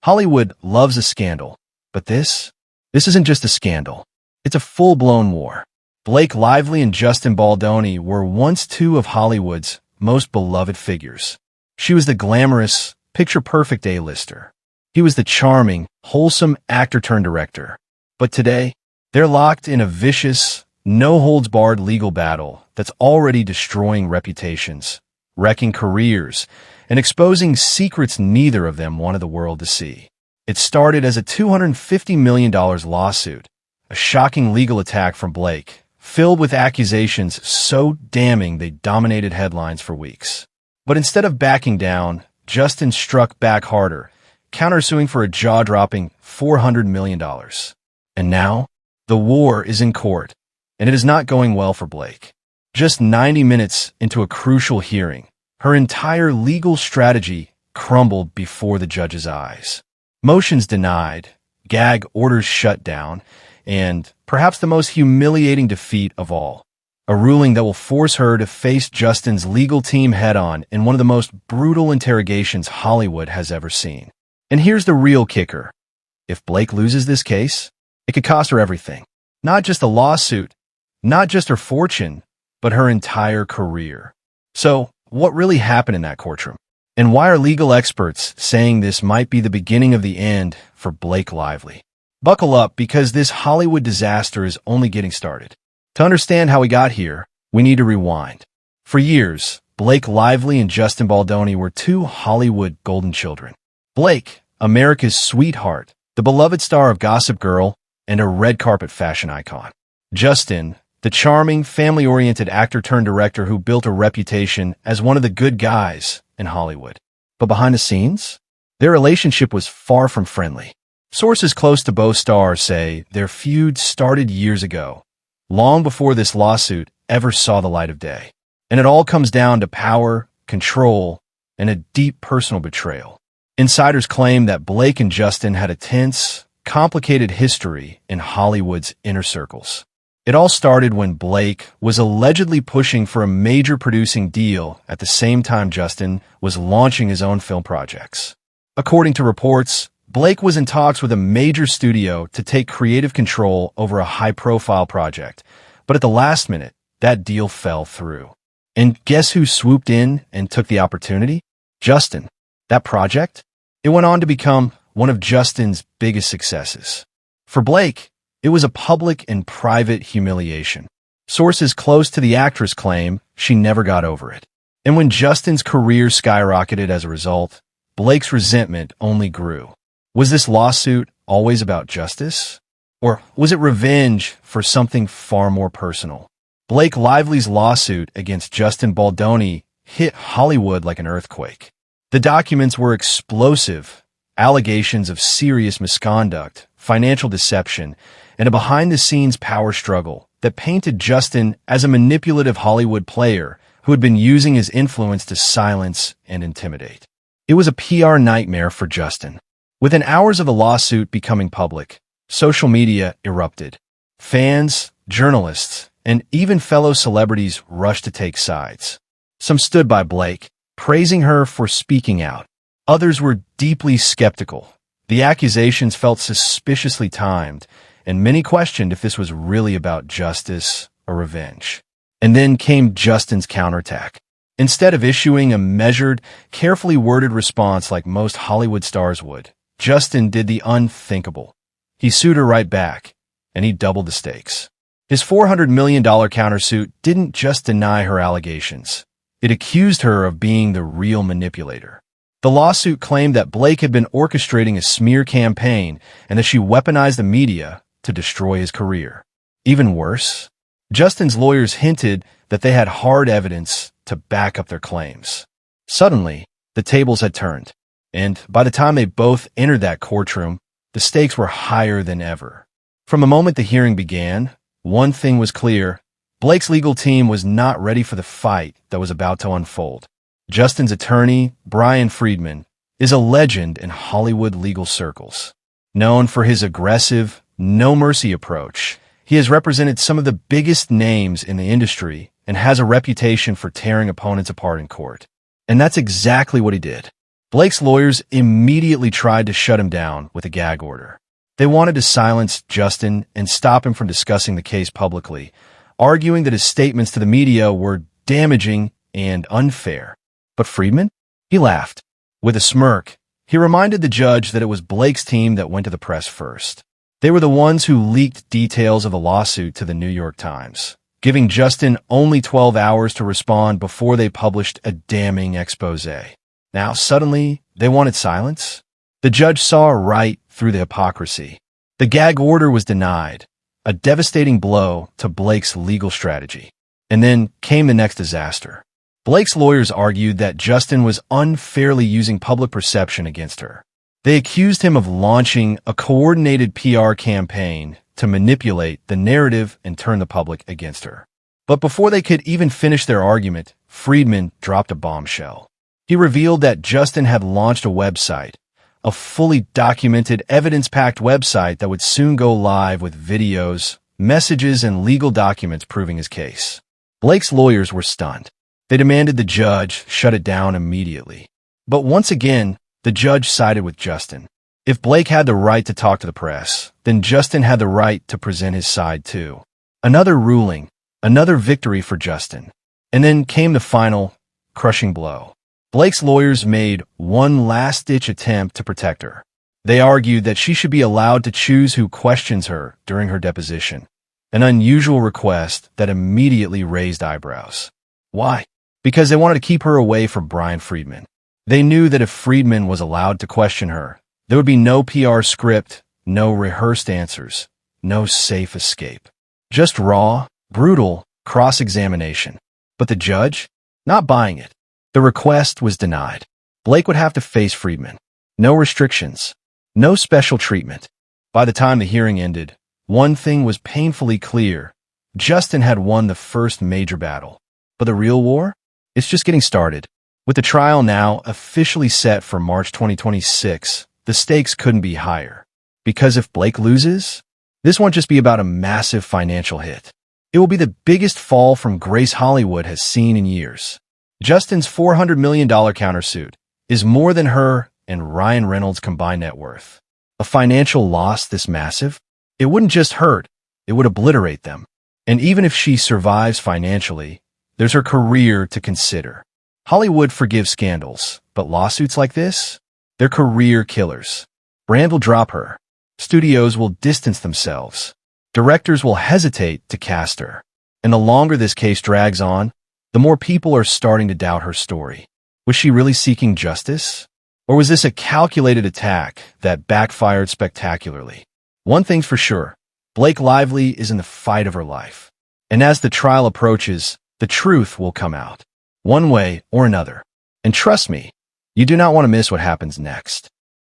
Hollywood loves a scandal, but this isn't just a scandal. It's a full-blown war. Blake Lively and Justin Baldoni were once two of Hollywood's most beloved figures. She was the glamorous, picture-perfect A-lister. He was the charming, wholesome actor-turned-director. But today, they're locked in a vicious, no-holds-barred legal battle that's already destroying reputations, wrecking careers, and exposing secrets neither of them wanted the world to see. It started as a $250 million lawsuit, a shocking legal attack from Blake, filled with accusations so damning they dominated headlines for weeks. But instead of backing down, Justin struck back harder, countersuing for a jaw-dropping $400 million. And now, the war is in court, and it is not going well for Blake. Just 90 minutes into a crucial hearing, her entire legal strategy crumbled before the judge's eyes. Motions denied, gag orders shut down, and perhaps the most humiliating defeat of all, a ruling that will force her to face Justin's legal team head-on in one of the most brutal interrogations Hollywood has ever seen. And here's the real kicker. If Blake loses this case, it could cost her everything. Not just a lawsuit, not just her fortune, but her entire career. So, what really happened in that courtroom? And why are legal experts saying this might be the beginning of the end for Blake Lively? Buckle up, because this Hollywood disaster is only getting started. To understand how we got here, we need to rewind. For years, Blake Lively and Justin Baldoni were two Hollywood golden children. Blake, America's sweetheart, the beloved star of Gossip Girl, and a red carpet fashion icon. Justin, the charming, family-oriented actor-turned-director who built a reputation as one of the good guys in Hollywood. But behind the scenes, their relationship was far from friendly. Sources close to both stars say their feud started years ago, long before this lawsuit ever saw the light of day. And it all comes down to power, control, and a deep personal betrayal. Insiders claim that Blake and Justin had a tense, complicated history in Hollywood's inner circles. It all started when Blake was allegedly pushing for a major producing deal at the same time Justin was launching his own film projects. According to reports, Blake was in talks with a major studio to take creative control over a high-profile project, but at the last minute, that deal fell through. And guess who swooped in and took the opportunity? Justin. That project? It went on to become one of Justin's biggest successes. For Blake, it was a public and private humiliation. Sources close to the actress claim she never got over it. And when Justin's career skyrocketed as a result, Blake's resentment only grew. Was this lawsuit always about justice? Or was it revenge for something far more personal? Blake Lively's lawsuit against Justin Baldoni hit Hollywood like an earthquake. The documents were explosive, allegations of serious misconduct, financial deception, and a behind-the-scenes power struggle that painted Justin as a manipulative Hollywood player who had been using his influence to silence and intimidate. It was a PR nightmare for Justin. Within hours of the lawsuit becoming public, social media erupted. Fans, journalists, and even fellow celebrities rushed to take sides. Some stood by Blake, praising her for speaking out. Others were deeply skeptical. The accusations felt suspiciously timed, and many questioned if this was really about justice or revenge. And then came Justin's counterattack. Instead of issuing a measured, carefully worded response like most Hollywood stars would, Justin did the unthinkable. He sued her right back, and he doubled the stakes. His $400 million countersuit didn't just deny her allegations. It accused her of being the real manipulator. The lawsuit claimed that Blake had been orchestrating a smear campaign and that she weaponized the media to destroy his career. Even worse, Justin's lawyers hinted that they had hard evidence to back up their claims. Suddenly, the tables had turned, and by the time they both entered that courtroom, the stakes were higher than ever. From the moment the hearing began, one thing was clear: Blake's legal team was not ready for the fight that was about to unfold. Justin's attorney, Brian Friedman, is a legend in Hollywood legal circles. Known for his aggressive, no-mercy approach, he has represented some of the biggest names in the industry and has a reputation for tearing opponents apart in court. And that's exactly what he did. Blake's lawyers immediately tried to shut him down with a gag order. They wanted to silence Justin and stop him from discussing the case publicly, arguing that his statements to the media were damaging and unfair. But Friedman? He laughed. With a smirk, he reminded the judge that it was Blake's team that went to the press first. They were the ones who leaked details of the lawsuit to the New York Times, giving Justin only 12 hours to respond before they published a damning exposé. Now, suddenly, they wanted silence? The judge saw right through the hypocrisy. The gag order was denied, a devastating blow to Blake's legal strategy. And then came the next disaster. Blake's lawyers argued that Justin was unfairly using public perception against her. They accused him of launching a coordinated PR campaign to manipulate the narrative and turn the public against her. But before they could even finish their argument, Friedman dropped a bombshell. He revealed that Justin had launched a website, a fully documented, evidence-packed website that would soon go live with videos, messages, and legal documents proving his case. Blake's lawyers were stunned. They demanded the judge shut it down immediately. But once again, the judge sided with Justin. If Blake had the right to talk to the press, then Justin had the right to present his side too. Another ruling, another victory for Justin. And then came the final, crushing blow. Blake's lawyers made one last-ditch attempt to protect her. They argued that she should be allowed to choose who questions her during her deposition, an unusual request that immediately raised eyebrows. Why? Because they wanted to keep her away from Brian Friedman. They knew that if Friedman was allowed to question her, there would be no PR script, no rehearsed answers, no safe escape. Just raw, brutal cross-examination. But the judge? Not buying it. The request was denied. Blake would have to face Friedman. No restrictions. No special treatment. By the time the hearing ended, one thing was painfully clear. Justin had won the first major battle. But the real war? It's just getting started. With the trial now officially set for March 2026, the stakes couldn't be higher. Because if Blake loses, this won't just be about a massive financial hit. It will be the biggest fall from grace Hollywood has seen in years. Justin's $400 million countersuit is more than her and Ryan Reynolds' combined net worth. A financial loss this massive? It wouldn't just hurt, it would obliterate them. And even if she survives financially, there's her career to consider. Hollywood forgives scandals, but lawsuits like this? They're career killers. Brand will drop her. Studios will distance themselves. Directors will hesitate to cast her. And the longer this case drags on, the more people are starting to doubt her story. Was she really seeking justice? Or was this a calculated attack that backfired spectacularly? One thing's for sure, Blake Lively is in the fight of her life. And as the trial approaches, the truth will come out, one way or another. And trust me, you do not want to miss what happens next.